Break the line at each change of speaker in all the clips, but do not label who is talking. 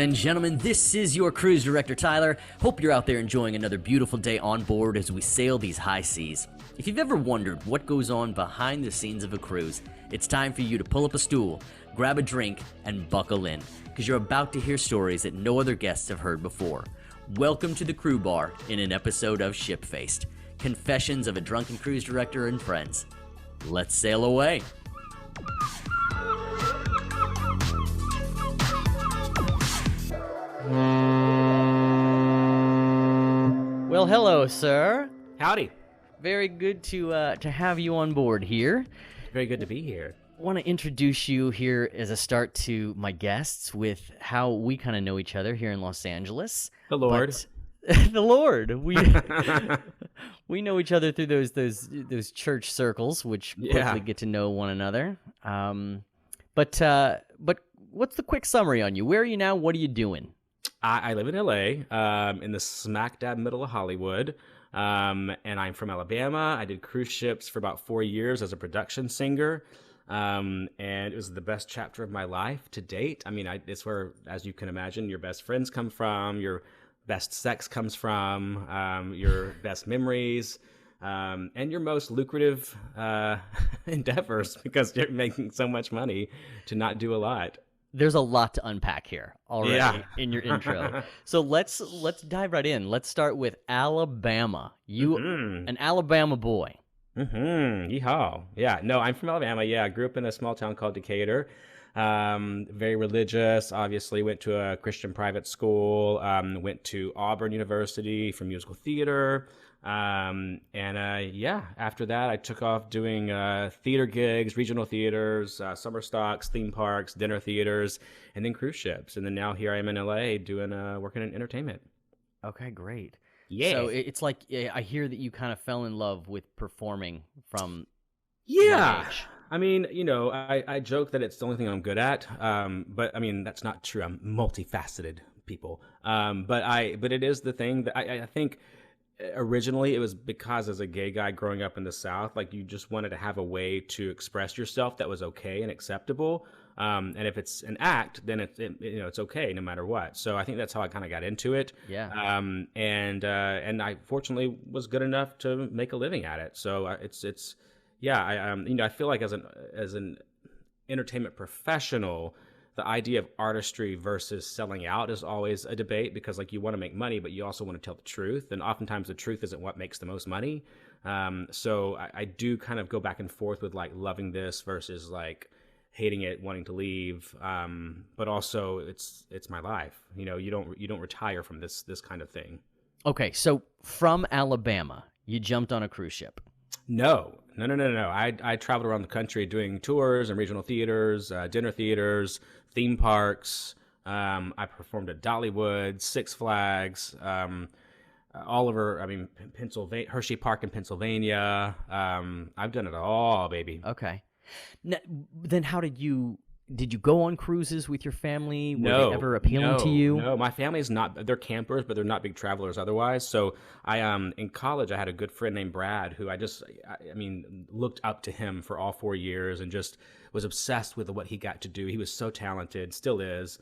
and gentlemen, this is your cruise director, Tyler. Hope you're out there enjoying another beautiful day on board as we sail these high seas. If you've ever wondered what goes on behind the scenes of a cruise, it's time for you to pull up a stool, grab a drink, and buckle in, because you're about to hear stories that no other guests have heard before. Welcome to the Crew Bar in an episode of Ship-Faced, Confessions of a Drunken Cruise Director and Friends. Let's sail away. Well, hello, sir.
Howdy.
Very good to have you on board here.
Very good to be here.
I want to introduce you here as a start to my guests with how we kind of know each other here in Los Angeles.
The Lord.
The Lord. We know each other through those church circles, which quickly get to know one another. But what's the quick summary on you? Where are you now? What are you doing?
I live in LA, in the smack dab middle of Hollywood, and I'm from Alabama. I did cruise ships for about 4 years as a production singer, and it was the best chapter of my life to date. I mean, it's where, as you can imagine, your best friends come from, your best sex comes from, your best memories, and your most lucrative endeavors, because you're making so much money to not do a lot.
There's a lot to unpack here already in your intro. So let's dive right in. Let's start with Alabama. You, an Alabama boy.
Yeehaw. Yeah, no, I'm from Alabama. Yeah, I grew up in a small town called Decatur. Very religious, obviously went to a Christian private school, went to Auburn University for musical theater. After that, I took off doing theater gigs, regional theaters, summer stocks, theme parks, dinner theaters, and then cruise ships. And then now here I am in LA doing working in entertainment.
Okay, great.
Yeah.
So it's like I hear that you kind of fell in love with performing from
young
age.
I mean, you know, I joke that it's the only thing I'm good at, but I mean that's not true. I'm multifaceted, people. But it is the thing that I think. Originally, it was because as a gay guy growing up in the South, like you just wanted to have a way to express yourself that was okay and acceptable. And if it's an act, then it's okay no matter what. So I think that's how I kind of got into it.
Yeah.
And I fortunately was good enough to make a living at it. So I feel like as an entertainment professional, the idea of artistry versus selling out is always a debate, because like you want to make money, but you also want to tell the truth. And oftentimes the truth isn't what makes the most money. So I do kind of go back and forth with like loving this versus like hating it, wanting to leave. But also it's my life. You know, you don't retire from this kind of thing.
Okay. So from Alabama, you jumped on a cruise ship.
No. I traveled around the country doing tours and regional theaters, dinner theaters, theme parks. I performed at Dollywood, Six Flags, all over. I mean, Pennsylvania, Hershey Park in Pennsylvania. I've done it all, baby.
Okay. Now, then how did you go on cruises with your family? Were they ever appealing to you?
No, my family's not. They're campers, but they're not big travelers otherwise. So in college, I had a good friend named Brad who I looked up to him for all 4 years and just was obsessed with what he got to do. He was so talented, still is.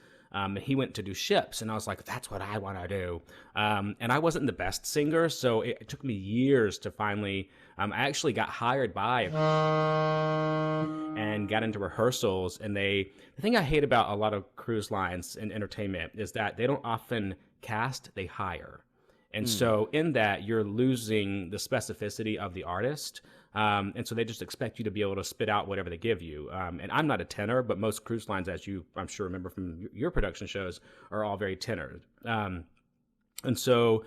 He went to do ships, and I was like, that's what I want to do. And I wasn't the best singer, so it took me years to finally. I actually got hired by and got into rehearsals. And the thing I hate about a lot of cruise lines and entertainment is that they don't often cast, they hire. And so in that, you're losing the specificity of the artist. And so they just expect you to be able to spit out whatever they give you. And I'm not a tenor, but most cruise lines, as you, I'm sure, remember from your production shows, are all very tenored. I went to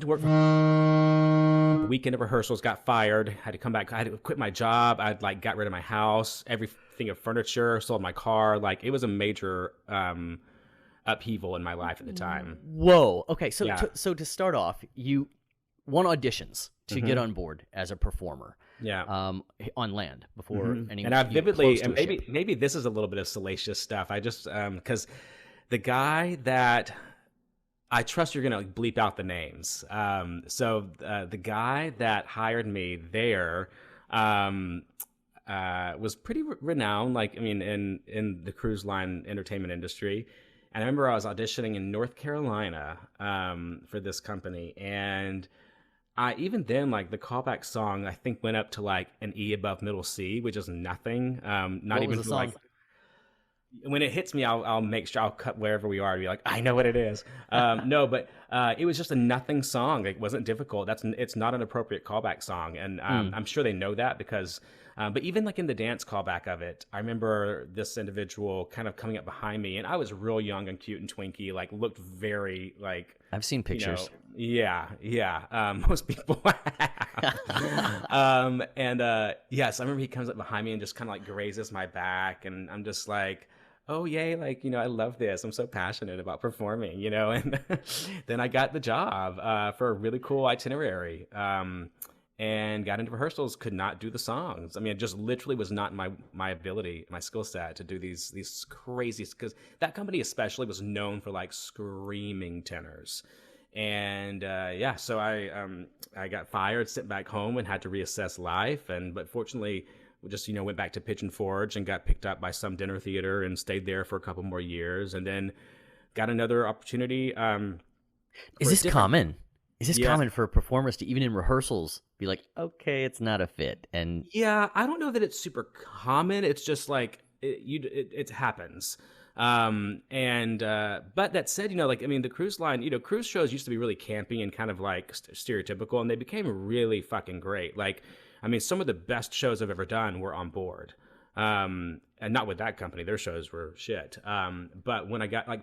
work for a weekend of rehearsals, got fired, had to come back. I had to quit my job. I'd got rid of my house, everything of furniture, sold my car. Like it was a major upheaval in my life at the time.
Whoa. Okay. So, so to start off, you won auditions to get on board as a performer.
Yeah.
On land before any.
And I vividly, and maybe this is a little bit of salacious stuff. I just because the guy that I trust you're gonna bleep out the names. The guy that hired me there was pretty renowned. Like I mean, in the cruise line entertainment industry. And I remember I was auditioning in North Carolina for this company, and I even then, like, the callback song I think went up to like an E above middle C, which is nothing. Not
What was
even
the
for like
song?
when it hits me, I'll make sure I'll cut wherever we are to be like, I know what it is. No, but it was just a nothing song. It wasn't difficult. It's not an appropriate callback song, and
Hmm.
I'm sure they know that because. But even like in the dance callback of it, I remember this individual kind of coming up behind me, and I was real young and cute and twinky, like looked very like
I've seen
you know,
pictures.
yeah, yeah. Most people have. And yes, I remember he comes up behind me and just kind of like grazes my back, and I'm just like, oh yay, like I love this. I'm so passionate about performing, And then I got the job for a really cool itinerary. And got into rehearsals, could not do the songs. I mean, it just literally was not my ability, my skill set to do these crazy, because that company especially was known for like screaming tenors. And yeah, so I got fired, sent back home, and had to reassess life. But fortunately, we just went back to Pigeon Forge and got picked up by some dinner theater and stayed there for a couple more years, and then got another opportunity
Is
for a
this
different.
common? Is this
Yeah,
common for performers to even in rehearsals be like, okay, it's not a fit, and
yeah, I don't know that it's super common. It's just like it happens. And but that said, like I mean, the cruise line, cruise shows used to be really campy and kind of like stereotypical, and they became really fucking great. Like, I mean, some of the best shows I've ever done were on board. And not with that company; their shows were shit. But when I got like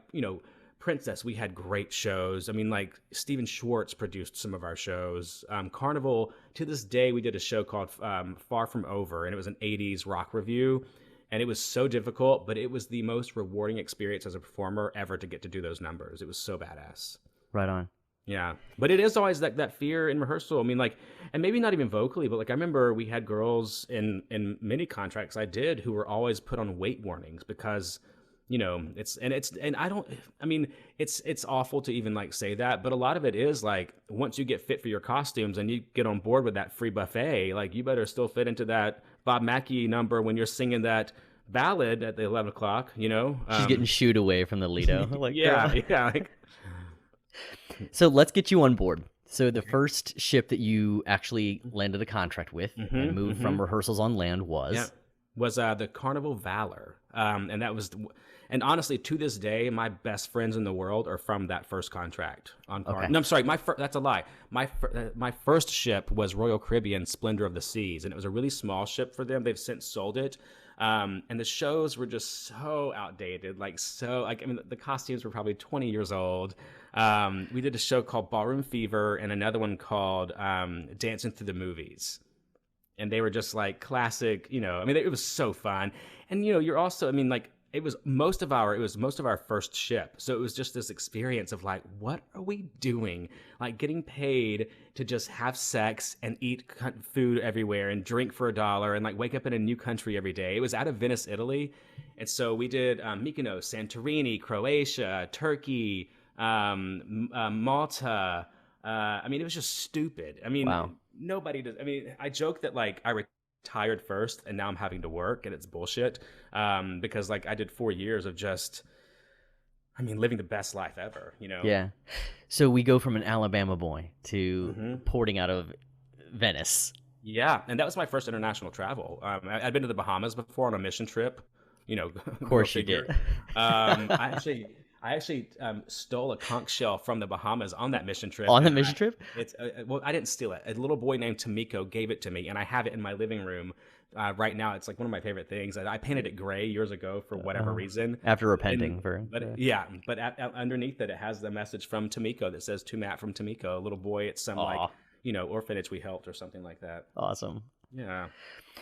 Princess, we had great shows. I mean, like Steven Schwartz produced some of our shows. Carnival, to this day, we did a show called Far From Over, and it was an 80s rock review. And it was so difficult, but it was the most rewarding experience as a performer ever to get to do those numbers. It was so badass.
right on.
Yeah. But it is always that fear in rehearsal. I mean, like, and maybe not even vocally, but like I remember we had girls in many contracts I did who were always put on weight warnings because and I don't, I mean, it's awful to even like say that, but a lot of it is like once you get fit for your costumes and you get on board with that free buffet, like you better still fit into that Bob Mackie number when you're singing that ballad at the 11 o'clock,
She's getting shooed away from the Lido. Like,
yeah,
girl.
yeah, like,
So let's get you on board. So the first ship that you actually landed a contract with and moved from rehearsals on land was
yeah, was the Carnival Valor, and that was. And honestly, to this day, my best friends in the world are from that first contract on Carnival.
Okay.
No, I'm sorry, that's a lie. My first ship was Royal Caribbean Splendor of the Seas, and it was a really small ship for them. They've since sold it. And the shows were just so outdated, I mean, the costumes were probably 20 years old. We did a show called Ballroom Fever and another one called Dancing Through the Movies. And they were just like classic, I mean, it was so fun. And, you're also, I mean, like, it was most of our first ship. So it was just this experience of like, what are we doing? Like getting paid to just have sex and eat food everywhere and drink for $1 and like wake up in a new country every day. It was out of Venice, Italy. And so we did Mykonos, Santorini, Croatia, Turkey, Malta. I mean, it was just stupid. I mean,
wow.
nobody does. I mean, I joke that like I retired first and now I'm having to work and it's bullshit. Because like I did 4 years of just, I mean, living the best life ever,
Yeah. So we go from an Alabama boy to porting out of Venice.
Yeah, and that was my first international travel. I'd been to the Bahamas before on a mission trip.
Of course you did.
I actually stole a conch shell from the Bahamas on that mission trip.
On the mission trip?
It's well, I didn't steal it. A little boy named Tamiko gave it to me, and I have it in my living room right now. It's like one of my favorite things. I painted it gray years ago for whatever reason.
After repenting
But underneath it, it has the message from Tamiko that says "To Matt from Tamiko," a little boy at some
Aw.
orphanage we helped or something like that.
Awesome.
Yeah.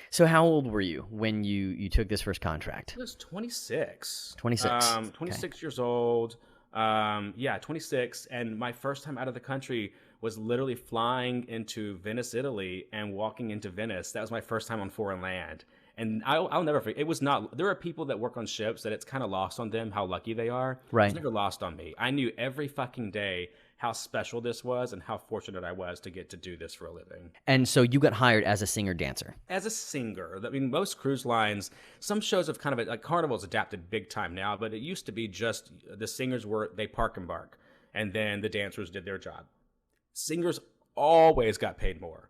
So how old were you when you took this first contract?
I was 26.
26.
26 years old. Yeah, 26. And my first time out of the country was literally flying into Venice, Italy, and walking into Venice. That was my first time on foreign land. And I'll never forget. It was not. There are people that work on ships that it's kind of lost on them how lucky they are.
Right.
It's never lost on me. I knew every fucking day how special this was and how fortunate I was to get to do this for a living.
And so you got hired as a singer dancer.
As a singer, I mean, most cruise lines, some shows have kind of, like Carnival's adapted big time now, but it used to be just the singers they park and bark, and then the dancers did their job. Singers always got paid more.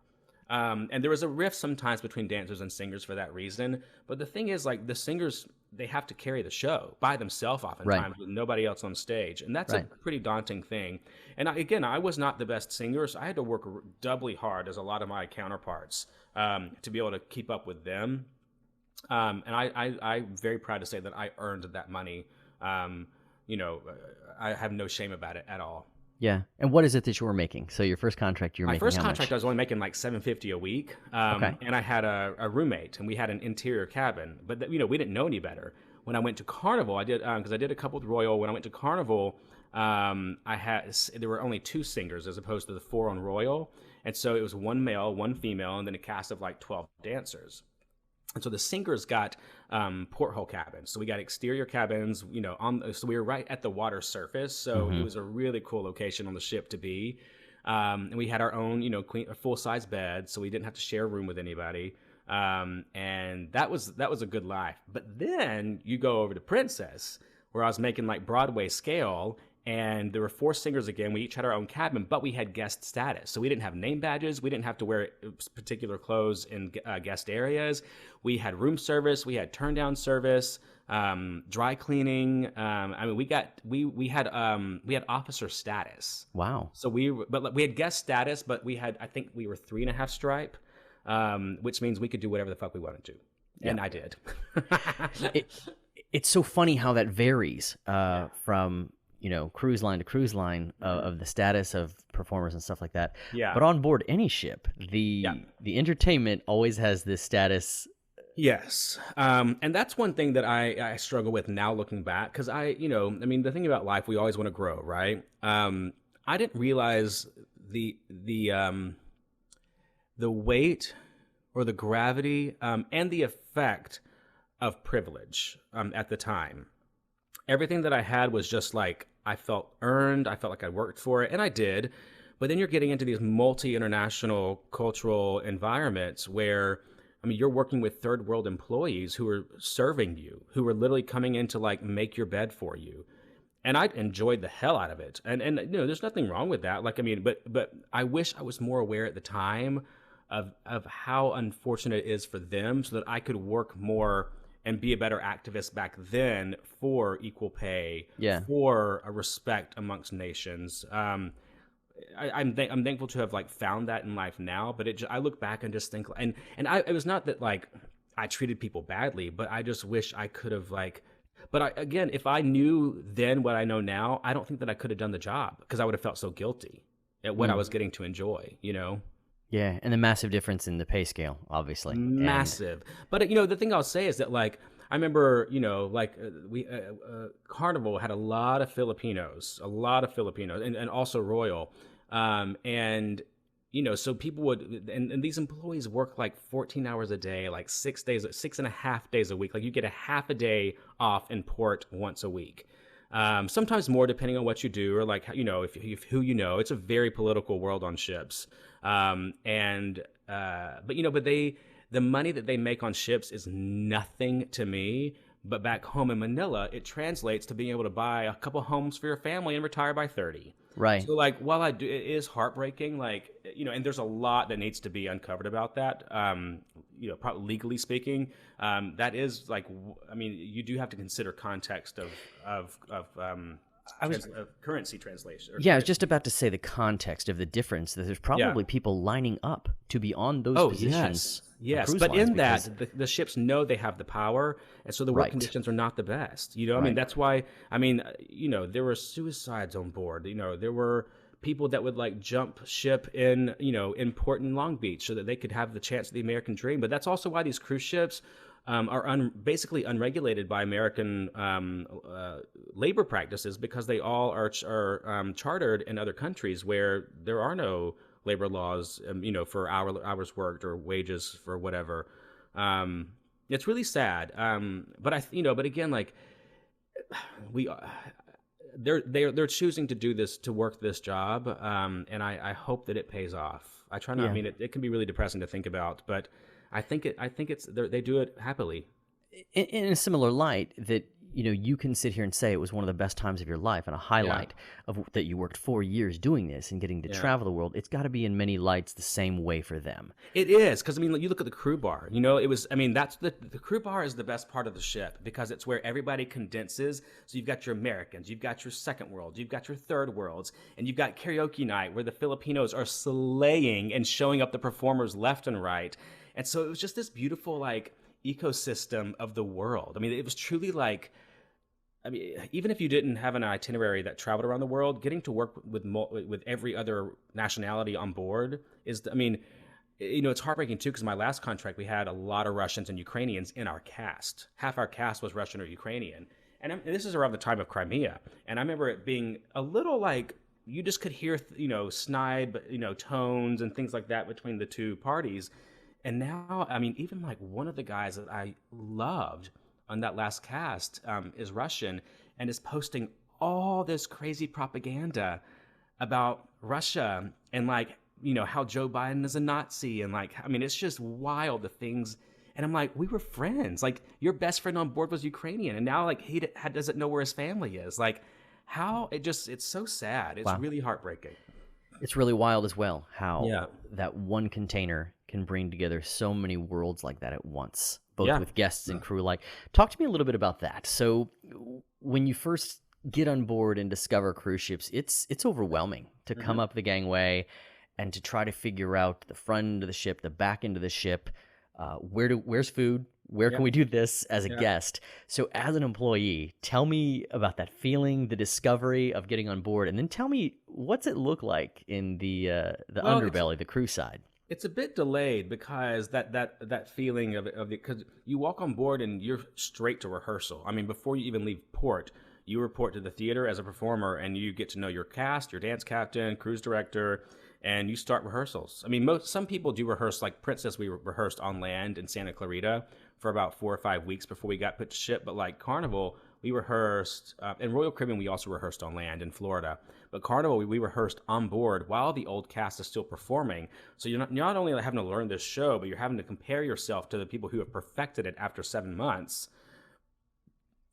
And there was a rift sometimes between dancers and singers for that reason. But the thing is, like, the singers, they have to carry the show by themselves oftentimes with nobody else on stage. And that's a pretty daunting thing. And I was not the best singer, so I had to work doubly hard as a lot of my counterparts to be able to keep up with them. And I'm very proud to say that I earned that money. I have no shame about it at all.
Yeah. And what is it that you were making? So your first contract,
My first contract, I was only making like $750 a week.
Okay.
And I had a roommate, and we had an interior cabin. But, we didn't know any better. When I went to Carnival, I did, because I did a couple with Royal. When I went to Carnival, there were only 2 singers as opposed to the 4 on Royal. And so it was 1 male, 1 female, and then a cast of like 12 dancers. And so the singers got porthole cabins. So we got exterior cabins, so we were right at the water surface. So it was a really cool location on the ship to be. And we had our own, full-size bed, so we didn't have to share a room with anybody. And that was a good life. But then you go over to Princess, where I was making like Broadway scale, and there were 4 singers again. We each had our own cabin, but we had guest status. So we didn't have name badges. We didn't have to wear particular clothes in guest areas. We had room service. We had turn down service, dry cleaning. We had officer status.
Wow.
So we had guest status, but I think we were 3.5 stripe, which means we could do whatever the fuck we wanted to. Yeah. And I did.
It's so funny how that varies from cruise line to cruise line of the status of performers and stuff like that.
Yeah.
But on board any ship, the entertainment always has this status.
Yes. And that's one thing that I struggle with now looking back, because the thing about life, we always want to grow, right? I didn't realize the weight or the gravity and the effect of privilege at the time. Everything that I had was just like, I felt earned. I felt like I worked for it, and I did. But then you're getting into these multi-international cultural environments where, you're working with third world employees who are serving you, who are literally coming in to like make your bed for you. And I enjoyed the hell out of it. And there's nothing wrong with that. But I wish I was more aware at the time of how unfortunate it is for them, so that I could work more and be a better activist back then for equal pay, for a respect amongst nations. I'm thankful to have like found that in life now, but I look back and just think, it was not that like I treated people badly, but I just wish I could have again, if I knew then what I know now, I don't think that I could have done the job, because I would have felt so guilty at what I was getting to enjoy,
Yeah, and the massive difference in the pay scale, obviously.
Massive. But, the thing I'll say is that, like, I remember, Carnival had a lot of Filipinos, and also Royal. So people would, and these employees work like 14 hours a day, like 6.5 days a week. Like, you get a half a day off in port once a week. Sometimes more, depending on what you do, or like, if who it's a very political world on ships. The money that they make on ships is nothing to me. But back home in Manila, it translates to being able to buy a couple homes for your family and retire by 30.
Right.
So like, while it is heartbreaking, like, and there's a lot that needs to be uncovered about that. Probably legally speaking, that is like, you do have to consider context of currency translation.
I was just about to say the context of the difference. That there's probably people lining up to be on those positions.
Yes, but in that, the ships know they have the power, and so the work conditions are not the best. That's why, there were suicides on board. There were people that would like jump ship in port in Long Beach so that they could have the chance of the American dream. But that's also why these cruise ships are basically unregulated by American labor practices, because they all are chartered in other countries where there are no labor laws, for hours worked or wages for whatever. It's really sad. But again, like, they're choosing to do this, to work this job, and I hope that it pays off. I try not.
Yeah.
I mean, it can be really depressing to think about, but I think it's they do it happily.
In a similar light, that you can sit here and say it was one of the best times of your life and a highlight of that you worked 4 years doing this and getting to travel the world. It's got to be in many lights the same way for them.
It is, because I mean, you look at the crew bar. It was. I mean, that's the crew bar is the best part of the ship because it's where everybody condenses. So you've got your Americans, you've got your second world, you've got your third worlds, and you've got karaoke night where the Filipinos are slaying and showing up the performers left and right. And so it was just this beautiful ecosystem of the world. I mean, it was truly even if you didn't have an itinerary that traveled around the world, getting to work with every other nationality on board is, it's heartbreaking too, because my last contract, we had a lot of Russians and Ukrainians in our cast. Half our cast was Russian or Ukrainian. And this is around the time of Crimea. And I remember it being a little you just could hear, snide, tones and things like that between the two parties. And now, even one of the guys that I loved on that last cast is Russian and is posting all this crazy propaganda about Russia and how Joe Biden is a Nazi and it's just wild, the things. And I'm like, we were friends. Your best friend on board was Ukrainian, and now he doesn't know where his family is. How it's so sad. It's really heartbreaking.
It's really wild as well how that one container can bring together so many worlds like that at once, both with guests and crew. Talk to me a little bit about that. So when you first get on board and discover cruise ships, it's overwhelming to come up the gangway and to try to figure out the front end of the ship, the back end of the ship. Where's food? Where can we do this as a guest? So as an employee, tell me about that feeling, the discovery of getting on board, and then tell me, what's it look like in the underbelly, the crew side?
It's a bit delayed because that feeling of because you walk on board and you're straight to rehearsal. Before you even leave port, you report to the theater as a performer and you get to know your cast, your dance captain, cruise director, and you start rehearsals. Some people do rehearse, like Princess, we rehearsed on land in Santa Clarita for about 4 or 5 weeks before we got put to ship. But Carnival, we rehearsed, in Royal Caribbean, we also rehearsed on land in Florida. But Carnival, we rehearsed on board while the old cast is still performing. So you're not only having to learn this show, but you're having to compare yourself to the people who have perfected it after 7 months.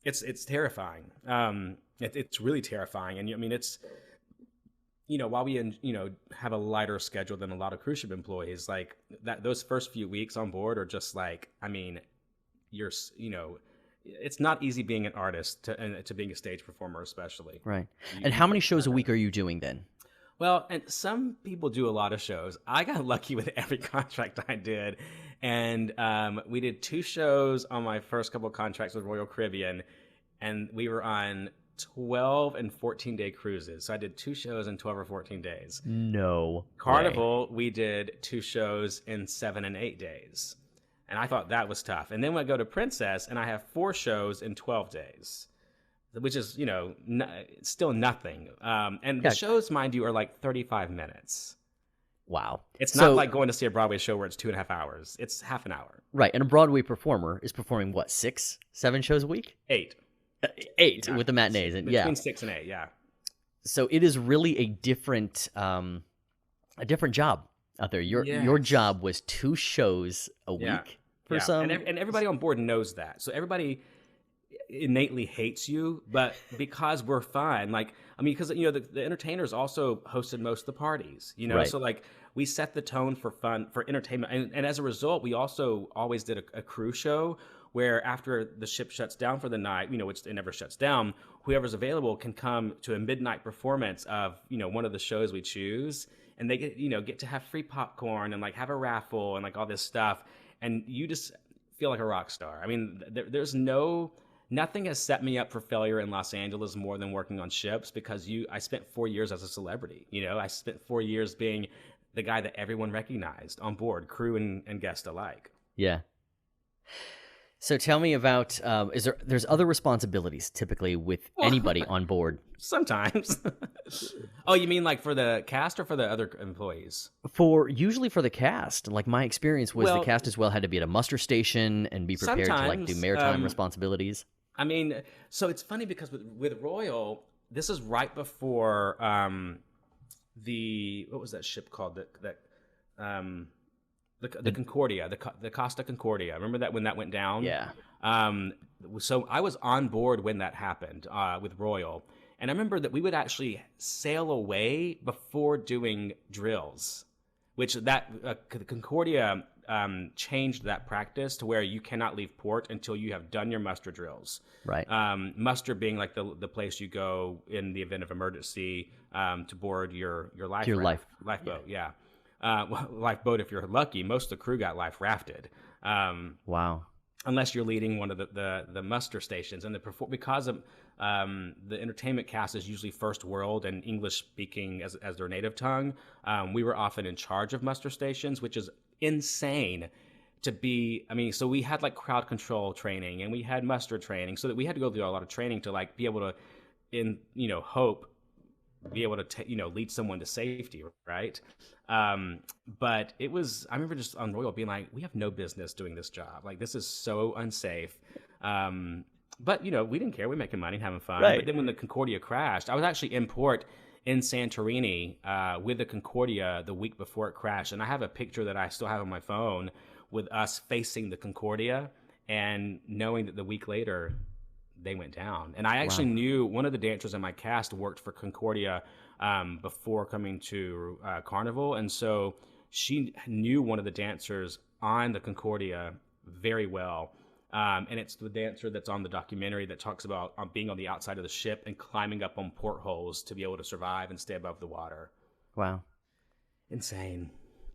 It's terrifying. It's really terrifying. And it's, while we have a lighter schedule than a lot of cruise ship employees, those first few weeks on board are just it's not easy being an artist to being a stage performer, especially.
Right. And how many shows a week are you doing then?
Well, and some people do a lot of shows. I got lucky with every contract I did. And we did 2 shows on my first couple of contracts with Royal Caribbean. And we were on 12 and 14-day cruises. So I did 2 shows in 12 or 14 days.
No
Carnival, we did 2 shows in 7 and 8 days. And I thought that was tough. And then when I go to Princess, and I have 4 shows in 12 days, which is, still nothing. And the shows, mind you, are 35 minutes.
Wow.
It's not like going to see a Broadway show where it's 2.5 hours. It's half an hour.
Right. And a Broadway performer is performing, what, 6, 7 shows a week?
8.
8 with the matinees.
Between 6 and 8, yeah.
So it is really a different job out there. Your job was 2 shows a week for some.
And everybody on board knows that. So everybody innately hates you, but because we're fun, because the entertainers also hosted most of the parties, right. So we set the tone for fun, for entertainment, and as a result, we also always did a crew show where after the ship shuts down for the night, which it never shuts down, whoever's available can come to a midnight performance of one of the shows we choose, and they get to have free popcorn and have a raffle and all this stuff, and you just feel like a rock star. There's nothing has set me up for failure in Los Angeles more than working on ships, because I spent 4 years as a celebrity. I spent 4 years being the guy that everyone recognized on board, crew and guest alike.
Yeah. So tell me about, there's other responsibilities typically with anybody on board?
Sometimes. Oh, you mean for the cast or for the other employees?
Usually for the cast. My experience was the cast as well had to be at a muster station and be prepared to do maritime responsibilities.
So it's funny because with Royal, this is right before the what was that ship called the Concordia, the Costa Concordia. Remember that when that went down?
Yeah.
So I was on board when that happened with Royal, and I remember that we would actually sail away before doing drills, which that the Concordia changed that practice to where you cannot leave port until you have done your muster drills.
Right.
Muster being like the place you go in the event of emergency to board your lifeboat. Yeah. Lifeboat if you're lucky. Most of the crew got life rafted.
Wow.
Unless you're leading one of the muster stations, and because of the entertainment cast is usually first world and English speaking as their native tongue, we were often in charge of muster stations, which is insane to be. I mean, so we had like crowd control training and we had muster training, so that we had to go through a lot of training to like be able to, be able to lead someone to safety, right? But it was, I remember just on Royal being like, we have no business doing this job. Like, this is so unsafe. But, we didn't care. We were making money and having fun.
Right.
But then when the Concordia crashed, I was actually in port in Santorini with the Concordia the week before it crashed. And I have a picture that I still have on my phone with us facing the Concordia and knowing that the week later they went down. And I actually knew one of the dancers in my cast worked for Concordia before coming to Carnival. And so she knew one of the dancers on the Concordia very well. And it's the dancer that's on the documentary that talks about being on the outside of the ship and climbing up on portholes to be able to survive and stay above the water.
Wow.
Insane.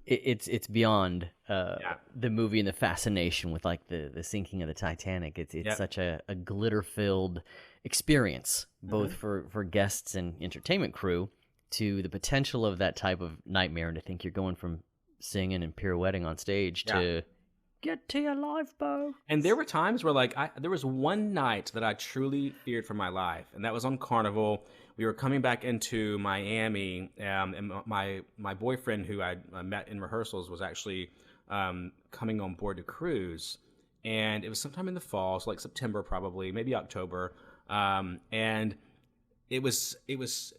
It's beyond the movie and the fascination with like the sinking of the Titanic. It's such a glitter-filled experience, both for guests and entertainment crew, to the potential of that type of nightmare, and to think you're going from singing and pirouetting on stage to get to your lifeboat.
And there were times where there was one night that I truly feared for my life, and that was on Carnival. We were coming back into Miami, and my boyfriend, who I met in rehearsals, was actually coming on board to cruise. And it was sometime in the fall, so like September probably, maybe October. And it was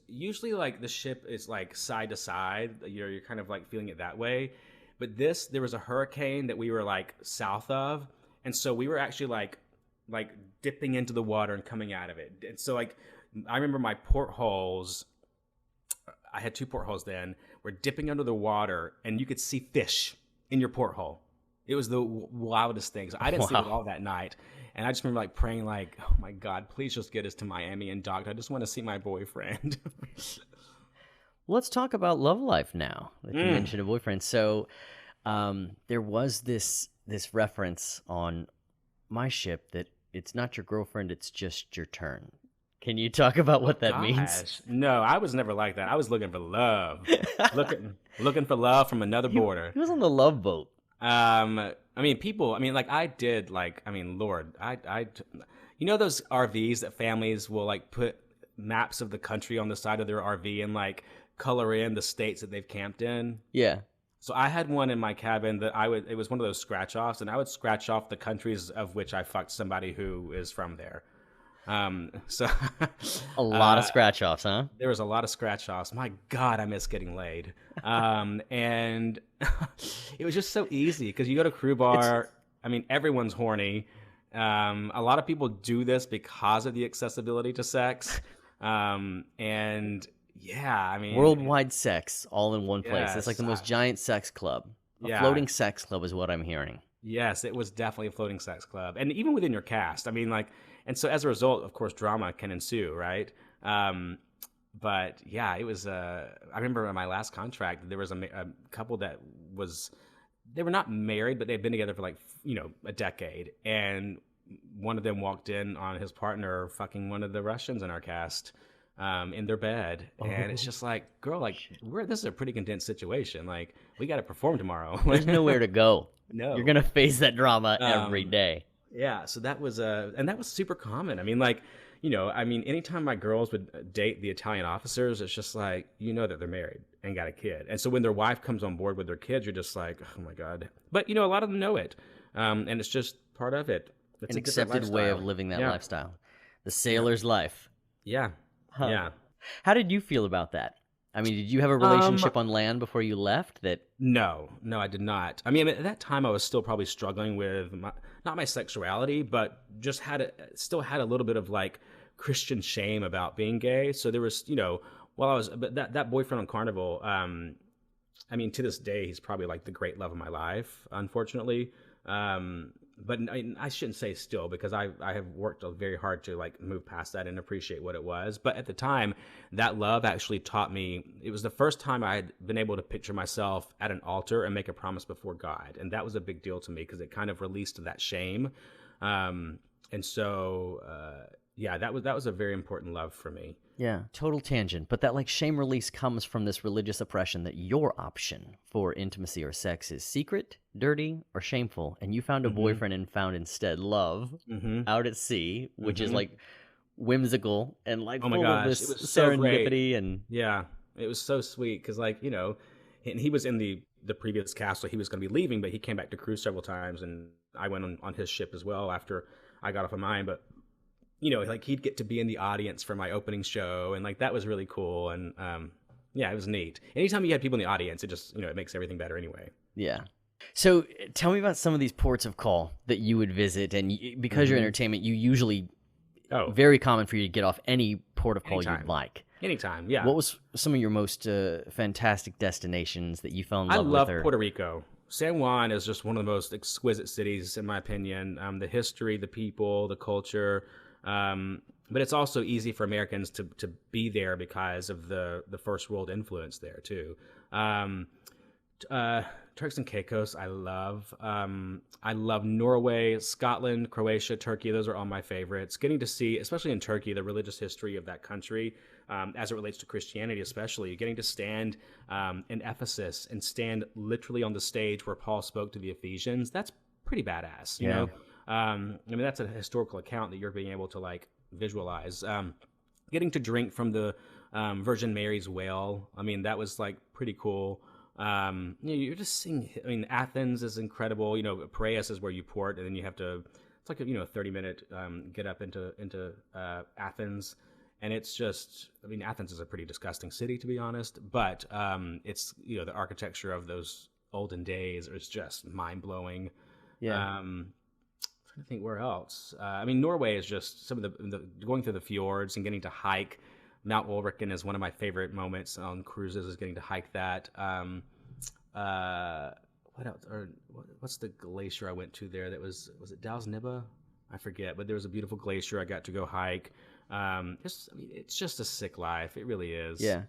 usually like the ship is like side to side. You're kind of like feeling it that way. But there was a hurricane that we were like south of. And so we were actually like dipping into the water and coming out of it. And so like, I remember my portholes, I had 2 portholes then, were dipping under the water and you could see fish in your porthole. It was the wildest thing. So I didn't sleep at all that night. And I just remember like praying like, oh my God, please just get us to Miami and docked. I just want to see my boyfriend.
Let's talk about love life now that you mentioned a boyfriend. So there was this reference on my ship that it's not your girlfriend, it's just your turn. Can you talk about what that means?
No, I was never like that. I was looking for love. looking for love from another border.
He was on the love boat.
I you know those RVs that families will like put maps of the country on the side of their RV and like color in the states that they've camped in?
Yeah.
So I had one in my cabin that it was one of those scratch offs, and I would scratch off the countries of which I fucked somebody who is from there. So
a lot of scratch offs, huh?
There was a lot of scratch offs. My God, I miss getting laid. And it was just so easy because you go to Crew Bar. Everyone's horny. A lot of people do this because of the accessibility to sex.
Worldwide sex all in one place.
Yes,
It's like the most giant sex club. A floating sex club is what I'm hearing.
Yes, it was definitely a floating sex club. And even within your cast. And so as a result, of course, drama can ensue, right? But yeah, it was, I remember in my last contract, there was a couple that they were not married, but they'd been together for a decade. And one of them walked in on his partner fucking one of the Russians in our cast in their bed. And it's just like, girl, this is a pretty condensed situation. Like, we got to perform tomorrow.
There's nowhere to go.
No.
You're going to face that drama every day.
Yeah, so that was and that was super common. Anytime my girls would date the Italian officers, it's just like, that they're married and got a kid. And so when their wife comes on board with their kids, you're just like, oh my God. But, a lot of them know it. And it's just part of it. It's
an accepted way of living that lifestyle. The sailor's life.
Yeah.
Huh.
Yeah.
How did you feel about that? I mean, did you have a
Um,
relationship on land before you left that
no, I did not. I mean, at that time, I was still probably struggling with not my sexuality, but just still had a little bit of like Christian shame about being gay. So there was, while I was, but that boyfriend on Carnival, I mean, to this day, he's probably like the great love of my life, unfortunately. But I shouldn't say still, because I have worked very hard to like move past that and appreciate what it was. But at the time, that love actually taught me. It was the first time I had been able to picture myself at an altar and make a promise before God, and that was a big deal to me because it kind of released that shame. And so, yeah, that was a very important love for me.
Yeah, total tangent, but that like shame release comes from this religious oppression that your option for intimacy or sex is secret, dirty, or shameful, and you found a
Mm-hmm.
boyfriend and found instead love
Mm-hmm.
out at sea, which is
Mm-hmm.
like whimsical and like
Oh my
full of
gosh, it
this
was so great.
serendipity and
Yeah, it was so sweet because, like, and he was in the previous cast, so he was going to be leaving, but he came back to cruise several times, and I went on his ship as well after I got off of mine. But like he'd get to be in the audience for my opening show, and like that was really cool. And yeah, it was neat. Anytime you had people in the audience, it just it makes everything better anyway.
yeah. So tell me about some of these ports of call that you would visit, and because you're
Mhm.
entertainment, you usually
Oh,
very common for you to get off any port of call
anytime,
you'd like.
anytime. Yeah,
What was some of your most fantastic destinations that you fell in
I
love
love
with? Or
Puerto Rico. San Juan is just one of the most exquisite cities, in my opinion. The history, the people, the culture. But it's also easy for Americans to be there because of the first world influence there too. Um, Turks and Caicos, I love. I love Norway, Scotland, Croatia, Turkey. Those are all my favorites. Getting to see, especially in Turkey, the religious history of that country, as it relates to Christianity, especially getting to stand in Ephesus and stand literally on the stage where Paul spoke to the Ephesians. That's pretty badass, you
Yeah.
know. I mean, that's a historical account that you're being able to like visualize. Getting to drink from the Virgin Mary's well. I mean, that was like pretty cool. You're just seeing. I mean, Athens is incredible. Piraeus is where you port, and then you have to. It's like a 30-minute get up into Athens, and it's just. I mean, Athens is a pretty disgusting city, to be honest. But it's the architecture of those olden days is just mind blowing.
yeah,
Trying to think where else. I mean, Norway is just some of the going through the fjords and getting to hike. Mount Ulriken is one of my favorite moments on cruises. Is getting to hike that. What else? Or what's the glacier I went to there? That was it Dalsnibba? I forget, but there was a beautiful glacier I got to go hike. It's just a sick life. It really is.
yeah.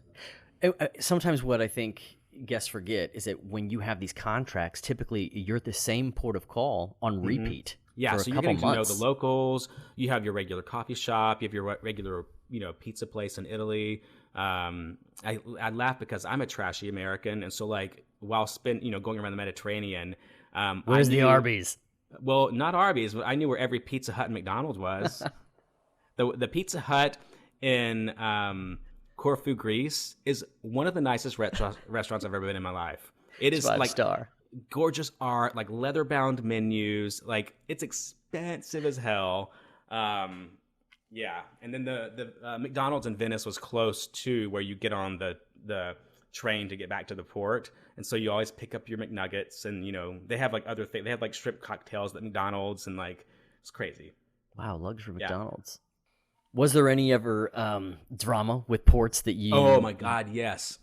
Sometimes what I think guests forget is that when you have these contracts, typically you're at the same port of call on repeat
Yeah,
for
so
a
you're
couple
getting to know
months.
the locals. You have your regular coffee shop. You have your regular, pizza place in Italy. I laugh because I'm a trashy American, and so like while going around the Mediterranean,
Where's the Arby's?
well, not Arby's, but I knew where every Pizza Hut and McDonald's was. The Pizza Hut in Corfu, Greece, is one of the nicest restaurants I've ever been in my life. It is like
5-star.
gorgeous art, like leather bound menus, like it's expensive as hell. Yeah, and then the McDonald's in Venice was close to where you get on the train to get back to the port, and so you always pick up your McNuggets, and they have like other things. They have like shrimp cocktails at McDonald's, and like it's crazy.
Wow, luxury
Yeah.
McDonald's. Was there any ever drama with ports that you?
Oh my God, yes.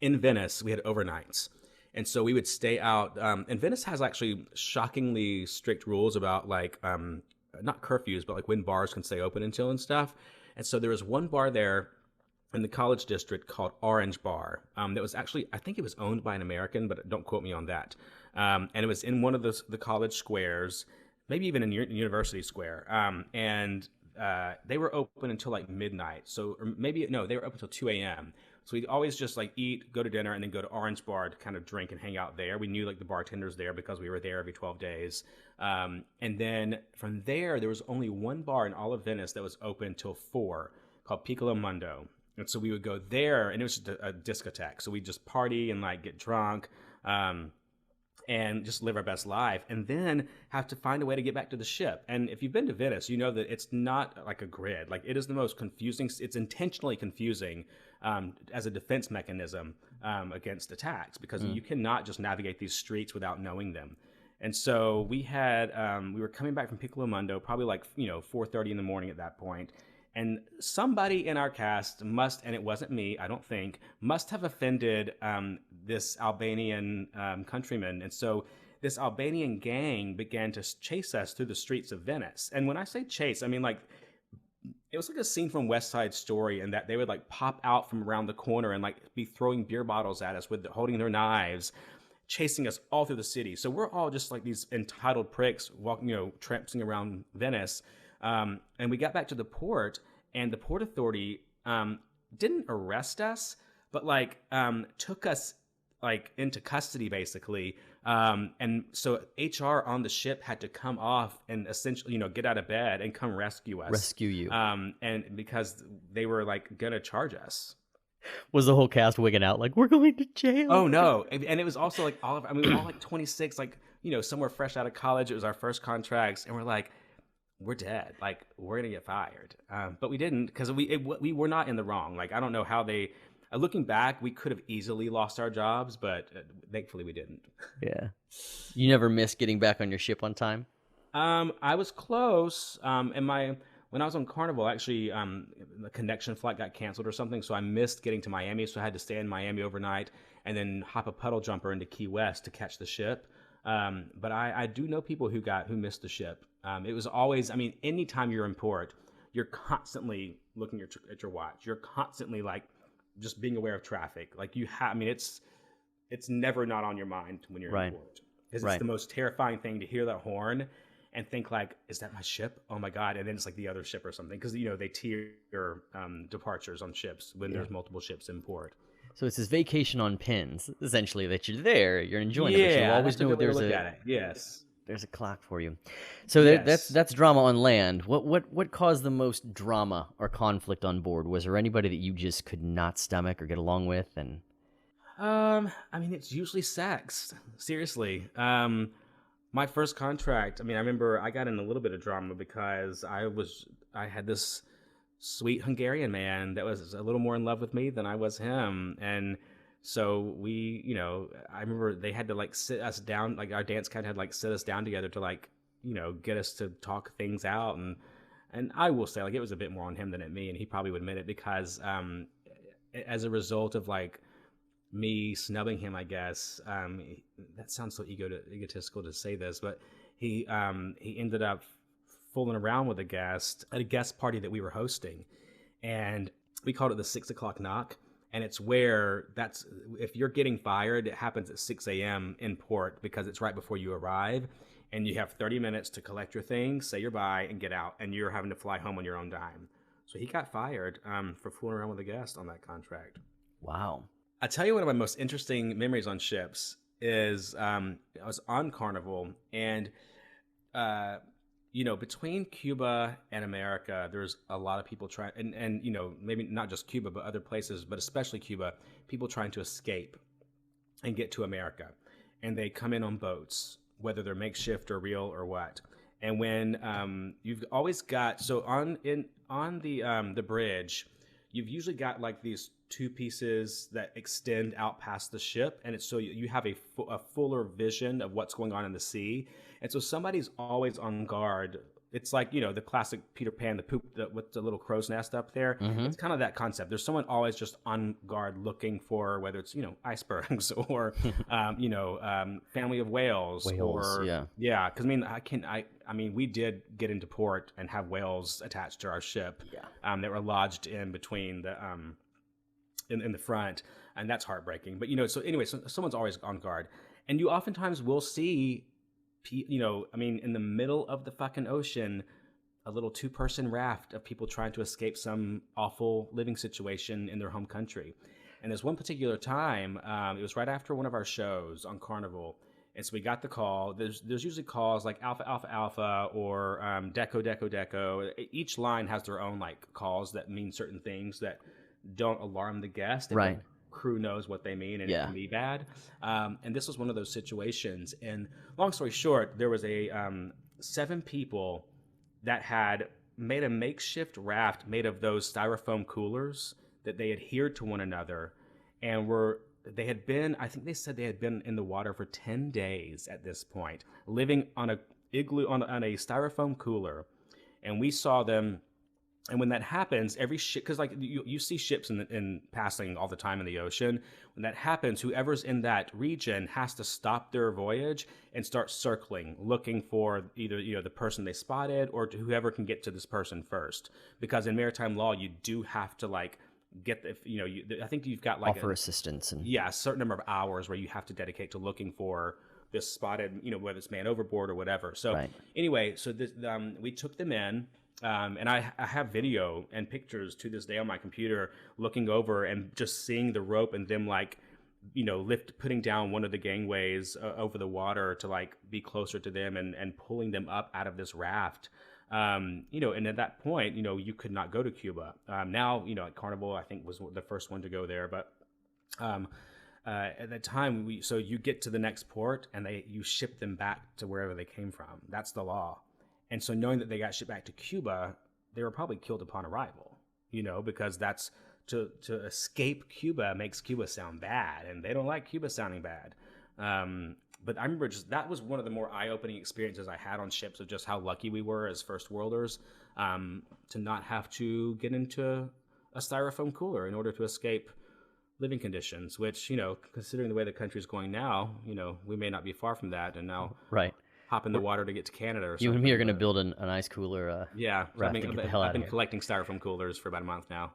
In Venice, we had overnights. And so we would stay out. And Venice has actually shockingly strict rules about like, not curfews, but like when bars can stay open until and stuff. And so there was one bar there in the college district called Orange Bar. That was actually, I think it was owned by an American, but don't quote me on that. And it was in one of the college squares, maybe even in University Square. And they were open until like midnight. So, or maybe, no, they were open until 2 a.m. So we'd always just like eat, go to dinner, and then go to Orange Bar to kind of drink and hang out there. We knew like the bartenders there because we were there every 12 days. And then from there was only one bar in all of Venice that was open till 4 called Piccolo Mundo. And so we would go there, and it was just a discotheque. So we'd just party and like get drunk. and just live our best life, and then have to find a way to get back to the ship. And if you've been to Venice, you know that it's not like a grid. Like, it is the most confusing. It's intentionally confusing as a defense mechanism against attacks, because you cannot just navigate these streets without knowing them. And so we were coming back from Piccolo Mundo, probably like 4:30 in the morning at that point. And somebody in our cast and it wasn't me, I don't think, must have offended this Albanian countryman. And so this Albanian gang began to chase us through the streets of Venice. And when I say chase, I mean, like, it was like a scene from West Side Story, in that they would like pop out from around the corner and like be throwing beer bottles at us holding their knives, chasing us all through the city. So we're all just like these entitled pricks walking, tramping around Venice. And we got back to the port, and the Port Authority didn't arrest us, but like took us like into custody, basically. And so HR on the ship had to come off and essentially, get out of bed and come rescue us.
Rescue you.
And because they were like gonna charge us.
Was the whole cast wigging out like, we're going to jail?
Oh no. And it was also like we were all like 26, like, somewhere fresh out of college. It was our first contracts, and we're like, we're dead. Like, we're gonna get fired. But we didn't, because we were not in the wrong. Like, I don't know how they. Looking back, we could have easily lost our jobs, but thankfully we didn't.
Yeah. You never missed getting back on your ship on time?
I was close. When I was on Carnival, actually, the connection flight got canceled or something, so I missed getting to Miami. So I had to stay in Miami overnight and then hop a puddle jumper into Key West to catch the ship. But I do know people who missed the ship. It was always, anytime you're in port, you're constantly looking at your watch. You're constantly like just being aware of traffic. Like it's never not on your mind when you're in port. Because it's the most terrifying thing to hear that horn and think like, is that my ship? Oh my God. And then it's like the other ship or something. Because, they tier departures on ships when there's multiple ships in port.
So it's this vacation on pins, essentially, that you're there, you're enjoying it, but you always know there's a clock for you. So that's drama on land. What caused the most drama or conflict on board? Was there anybody that you just could not stomach or get along with? And
it's usually sex. Seriously. My first contract, I remember I got in a little bit of drama because I had this sweet Hungarian man that was a little more in love with me than I was him. And so we, I remember they had to like sit us down, like our dance kind had like sit us down together to like, get us to talk things out. And I will say, like, it was a bit more on him than at me, and he probably would admit it, because as a result of like me snubbing him, I guess, that sounds so egotistical to say this, but he ended up fooling around with a guest at a guest party that we were hosting, and we called it the 6 o'clock knock. And it's where if you're getting fired, it happens at 6 a.m. in port, because it's right before you arrive, and you have 30 minutes to collect your things, say your bye, and get out, and you're having to fly home on your own dime. So he got fired for fooling around with a guest on that contract.
Wow.
I tell you, one of my most interesting memories on ships is I was on Carnival, and between Cuba and America, there's a lot of people trying, and maybe not just Cuba, but other places, but especially Cuba, people trying to escape and get to America. And they come in on boats, whether they're makeshift or real or what. And when you've always got, so on the bridge, you've usually got like these two pieces that extend out past the ship, and it's so you have a fuller vision of what's going on in the sea. And so somebody's always on guard. It's like, the classic Peter Pan, with the little crow's nest up there. Mm-hmm. It's kind of that concept. There's someone always just on guard looking for, whether it's, icebergs or, family of whales. Yeah. Because we did get into port and have whales attached to our ship. Yeah. That were lodged in between the, in the front, and that's heartbreaking. But, so anyway, so someone's always on guard. And you oftentimes will see, in the middle of the fucking ocean, a little 2-person raft of people trying to escape some awful living situation in their home country. And there's one particular time, it was right after one of our shows on Carnival, and so we got the call. There's usually calls like Alpha Alpha Alpha or Deco Deco Deco. Each line has their own like calls that mean certain things that don't alarm the guest.
Right.
crew knows what they mean, and it
Yeah.
can be bad. And this was one of those situations. And long story short, there was a 7 people that had made a makeshift raft made of those styrofoam coolers that they adhered to one another, and they had been, I think they said they had been in the water for 10 days at this point, living on a igloo on a styrofoam cooler. And we saw them. And when that happens, every ship, because like you see ships in passing all the time in the ocean. When that happens, whoever's in that region has to stop their voyage and start circling, looking for either the person they spotted or to whoever can get to this person first. Because in maritime law, you do have to like get I think you've got like
offer assistance and
a certain number of hours where you have to dedicate to looking for this spotted, whether it's man overboard or whatever. So anyway, so this, we took them in. And I have video and pictures to this day on my computer looking over and just seeing the rope and them like, putting down one of the gangways over the water to like be closer to them and pulling them up out of this raft. And at that point, you could not go to Cuba. Now, at Carnival, I think was the first one to go there. But at that time, so you get to the next port and you ship them back to wherever they came from. That's the law. And so knowing that they got shipped back to Cuba, they were probably killed upon arrival, because that's to escape Cuba makes Cuba sound bad, and they don't like Cuba sounding bad. But I remember that was one of the more eye-opening experiences I had on ships of just how lucky we were as first worlders to not have to get into a styrofoam cooler in order to escape living conditions, which, considering the way the country is going now, we may not be far from that. And now hop in the water to get to Canada or something.
You and me are going to build an ice cooler.
I've been collecting styrofoam coolers for about a month now.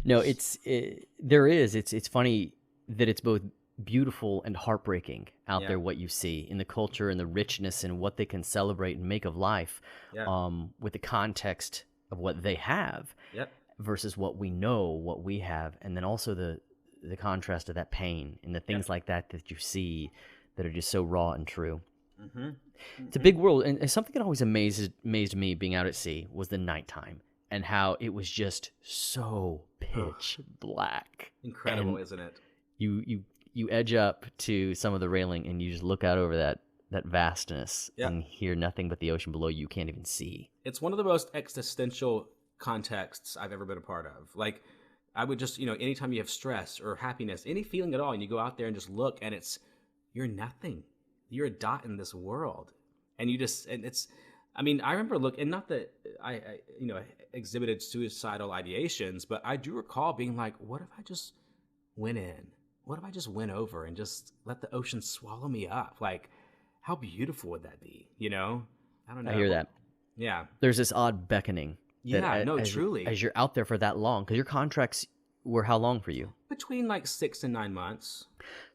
No, it's funny that it's both beautiful and heartbreaking out there what you see in the culture and the richness and what they can celebrate and make of life with the context of what they have versus what we know, what we have, and then also the contrast of that pain and the things like that you see that are just so raw and true. Mm-hmm. It's a big world, and something that always amazed me being out at sea was the nighttime and how it was just so pitch black.
Incredible, isn't it?
You edge up to some of the railing and you just look out over that vastness and hear nothing but the ocean below you. You can't even see. It's
one of the most existential contexts I've ever been a part of. Like, I would just, anytime you have stress or happiness, any feeling at all, and you go out there and just look, and you're nothing. You're a dot in this world. And I remember and not that I exhibited suicidal ideations, but I do recall being like, what if I just went in? What if I just went over and just let the ocean swallow me up? Like, how beautiful would that be? I don't know.
I hear that.
Yeah.
There's this odd beckoning.
Truly.
As you're out there for that long, because your contracts were how long for you?
Between like 6 and 9 months.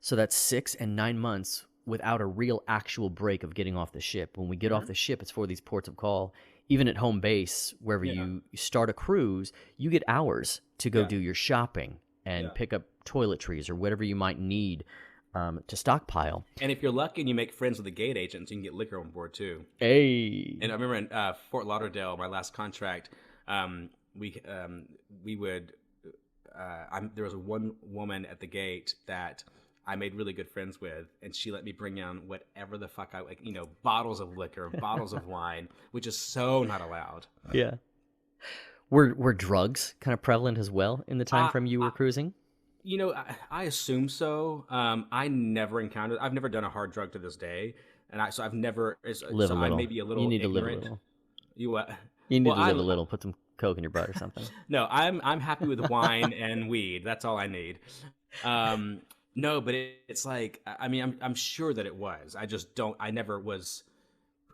So that's 6 and 9 months without a real actual break of getting off the ship. When we get off the ship, it's for these ports of call. Even at home base, wherever you start a cruise, you get hours to go do your shopping and pick up toiletries or whatever you might need to stockpile.
And if you're lucky and you make friends with the gate agents, you can get liquor on board too.
Hey.
And I remember in Fort Lauderdale, my last contract, we would. There was one woman at the gate that I made really good friends with, and she let me bring down whatever the fuck I like, bottles of liquor, bottles of wine, which is so not allowed.
Yeah. Were drugs kind of prevalent as well in the time frame you were cruising?
I assume so. I've never done a hard drug to this day, and I've never.
Live a little.
I may be a little.
You need
ignorant.
to live a little.
You what?
You need to live a little. Put some Coke in your butt or something.
No, I'm happy with wine and weed. That's all I need. No, but it's like, I'm sure that it was. I just don't. I never was.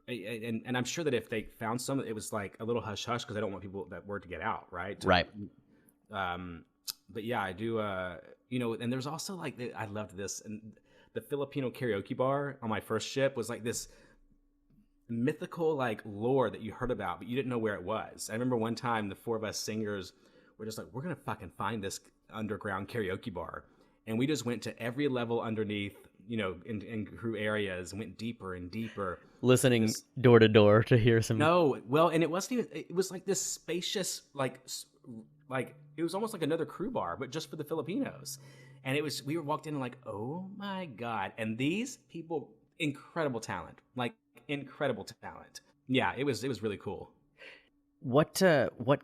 And I'm sure that if they found some, it was like a little hush hush because I don't want that word to get out, right?
Right.
But yeah, I do. And there's also like I loved this, and the Filipino karaoke bar on my first ship was like this mythical like lore that you heard about, but you didn't know where it was. I remember one time the 4 of us singers were just like, we're gonna fucking find this underground karaoke bar, and we just went to every level underneath, in crew areas, and went deeper and deeper,
listening door to door to hear some.
No, well, and it wasn't even. It was like this spacious, like like it was almost like another crew bar, but just for the Filipinos. And we were walked in and like, oh my God. And these people, incredible talent, like incredible talent. Yeah, it was really cool.
What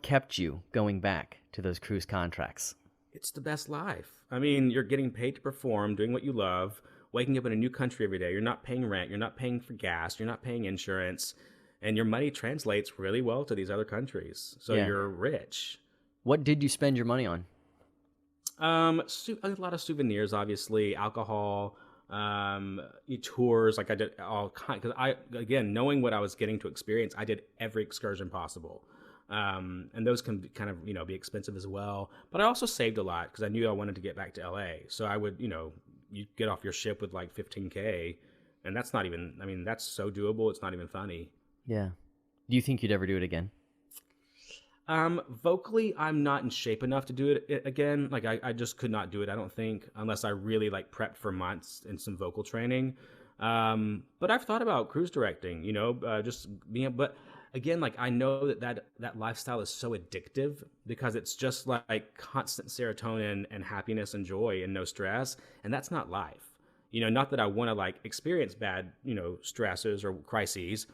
kept you going back to those cruise contracts?
It's the best life. I mean, you're getting paid to perform, doing what you love, waking up in a new country every day. You're not paying rent. You're not paying for gas. You're not paying insurance. And your money translates really well to these other countries. So you're rich.
What did you spend your money on?
A lot of souvenirs, obviously, alcohol, tours. Like I did all kind, because again, knowing what I was getting to experience, I did every excursion possible. And those can kind of, be expensive as well. But I also saved a lot because I knew I wanted to get back to LA. So I would, you get off your ship with like $15K, and that's not even, that's so doable. It's not even funny.
Yeah. Do you think you'd ever do it again?
Vocally, I'm not in shape enough to do it again. Like I just could not do it, I don't think, unless I really like prepped for months in some vocal training. But I've thought about cruise directing, just being, but again, like I know that lifestyle is so addictive because it's just like constant serotonin and happiness and joy and no stress. And that's not life, not that I want to like experience bad, stresses or crises,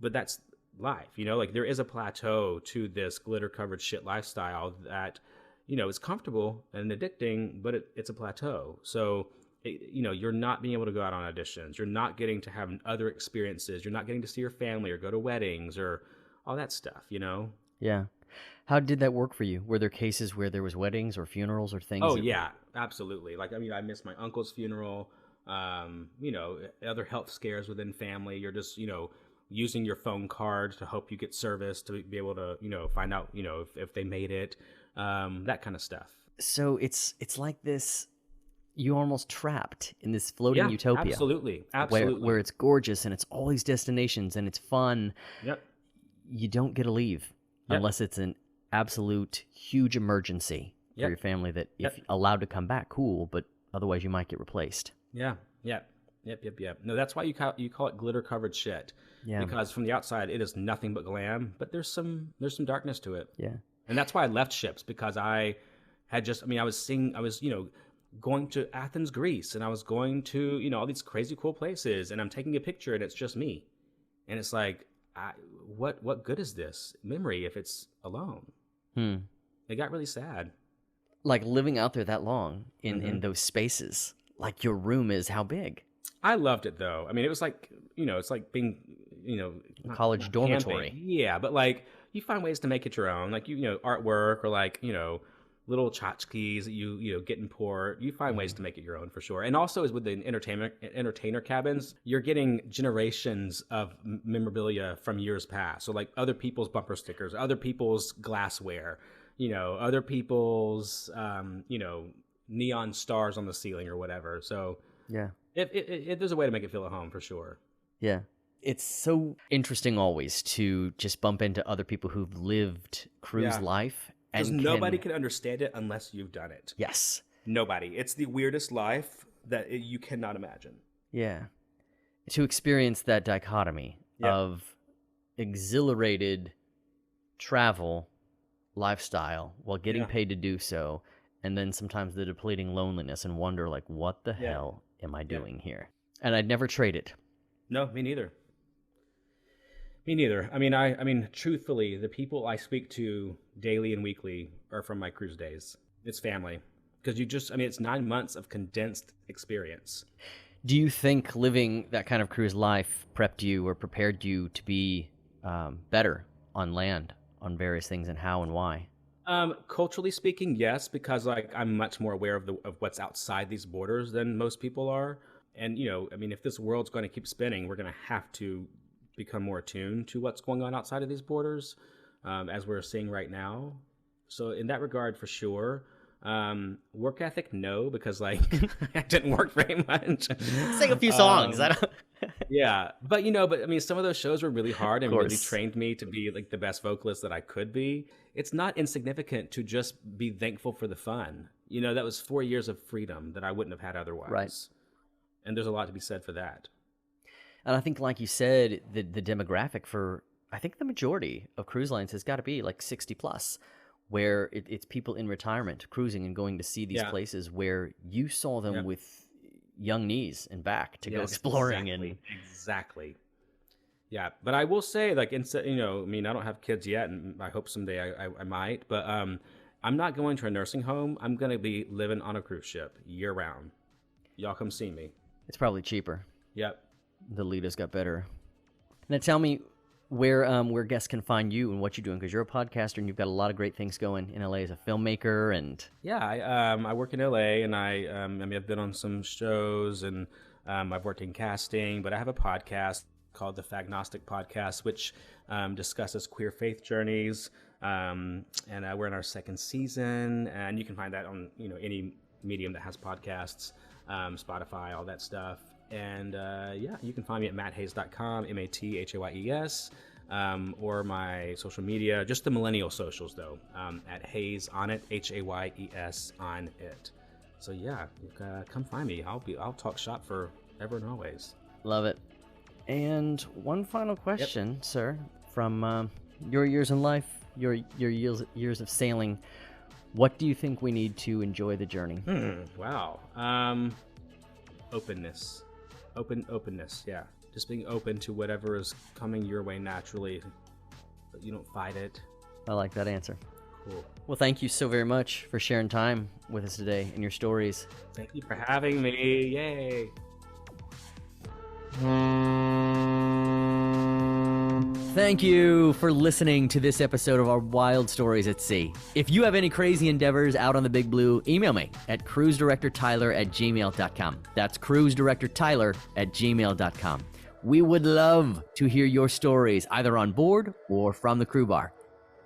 but that's life, like there is a plateau to this glitter covered shit lifestyle that, is comfortable and addicting, but it's a plateau. So, you're not being able to go out on auditions. You're not getting to have other experiences. You're not getting to see your family or go to weddings or all that stuff,
Yeah. How did that work for you? Were there cases where there was weddings or funerals or things?
Oh, yeah, absolutely. Like, I missed my uncle's funeral, other health scares within family. You're just, using your phone card to hope you get service to be able to, find out, if they made it, that kind of stuff.
So it's like this, you're almost trapped in this floating utopia.
Absolutely.
Where it's gorgeous and it's all these destinations and it's fun.
Yep.
You don't get to leave unless it's an absolute huge emergency for your family that if allowed to come back, cool, but otherwise you might get replaced.
Yeah. Yep. No, that's why you call it glitter covered shit. Yeah. Because from the outside it is nothing but glam, but there's some darkness to it.
Yeah.
And that's why I left ships, because I had I was going to Athens, Greece, and I was going to, all these crazy cool places, and I'm taking a picture and it's just me. And it's like, what good is this memory if it's alone? It got really sad.
Like living out there that long in those spaces, like your room is how big?
I loved it though. It was like, it's like being,
college dormitory.
Camping. Yeah, but like you find ways to make it your own, like artwork or like little tchotchkes that you get in port. You find ways to make it your own for sure. And also is with the entertainer cabins, you're getting generations of memorabilia from years past. So like other people's bumper stickers, other people's glassware, other people's neon stars on the ceiling or whatever. So
yeah,
if there's a way to make it feel at home for sure.
Yeah. It's so interesting always to just bump into other people who've lived cruise life.
Because nobody can understand it unless you've done it.
Yes.
Nobody. It's the weirdest life that you cannot imagine.
Yeah. To experience that dichotomy of exhilarated travel lifestyle while getting paid to do so, and then sometimes the depleting loneliness and wonder, like, what the hell am I doing here? And I'd never trade it.
No, me neither. Me neither. I mean, truthfully, the people I speak to daily and weekly are from my cruise days. It's family. Because it's 9 months of condensed experience.
Do you think living that kind of cruise life prepped you or prepared you to be better on land on various things, and how and why?
Culturally speaking, yes, because like I'm much more aware of what's outside these borders than most people are. And, if this world's going to keep spinning, we're going to have to become more attuned to what's going on outside of these borders, as we're seeing right now. So in that regard, for sure. Work ethic, no, because like I didn't work very much.
Sing a few songs.
Yeah, but some of those shows were really hard and really trained me to be like the best vocalist that I could be. It's not insignificant to just be thankful for the fun. That was 4 years of freedom that I wouldn't have had otherwise. Right. And there's a lot to be said for that.
And I think, like you said, the demographic for, I think the majority of cruise lines has got to be like 60 plus. where it's people in retirement cruising and going to see these
Yeah.
places where you saw them
Yep.
with young knees and back to go
Yes,
exploring.
exactly. Yeah, but I will say, like, instead, I don't have kids yet, and I hope someday I might. But I'm not going to a nursing home. I'm going to be living on a cruise ship year round. Y'all come see me.
It's probably cheaper.
Yep.
The leaders got better. Now tell me where guests can find you and what you're doing, because you're a podcaster and you've got a lot of great things going in LA as a filmmaker. And
Yeah, I work in LA, and I've been on some shows, and I've worked in casting, but I have a podcast called the Fagnostic Podcast, which discusses queer faith journeys, and we're in our second season, and you can find that on any medium that has podcasts, Spotify, all that stuff. And you can find me at matthayes.com, MATHAYES, or my social media, just the millennial socials though, at Hayes on it, HAYES on it. So yeah, come find me. I'll talk shop forever and always.
love it. And one final question, sir, from your years in life, your years of sailing. What do you think we need to enjoy the journey?
Wow. Openness. Openness, yeah. Just being open to whatever is coming your way naturally, but you don't fight it.
I like that answer.
Cool.
Well, thank you so very much for sharing time with us today and your stories.
Thank you for having me. Yay.
Thank you for listening to this episode of our Wild Stories at Sea. If you have any crazy endeavors out on the Big Blue, email me at cruisedirectortyler@gmail.com. That's cruisedirectortyler@gmail.com. We would love to hear your stories either on board or from the crew bar.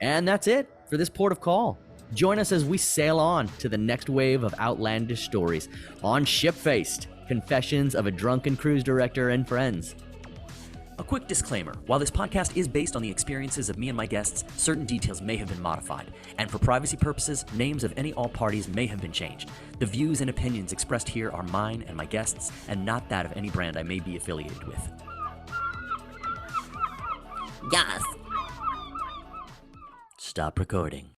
And that's it for this port of call. Join us as we sail on to the next wave of outlandish stories on Shipfaced, Confessions of a Drunken Cruise Director and Friends. A quick disclaimer. While this podcast is based on the experiences of me and my guests, certain details may have been modified, and for privacy purposes, names of any all parties may have been changed. The views and opinions expressed here are mine and my guests, and not that of any brand I may be affiliated with. Yes. Stop recording.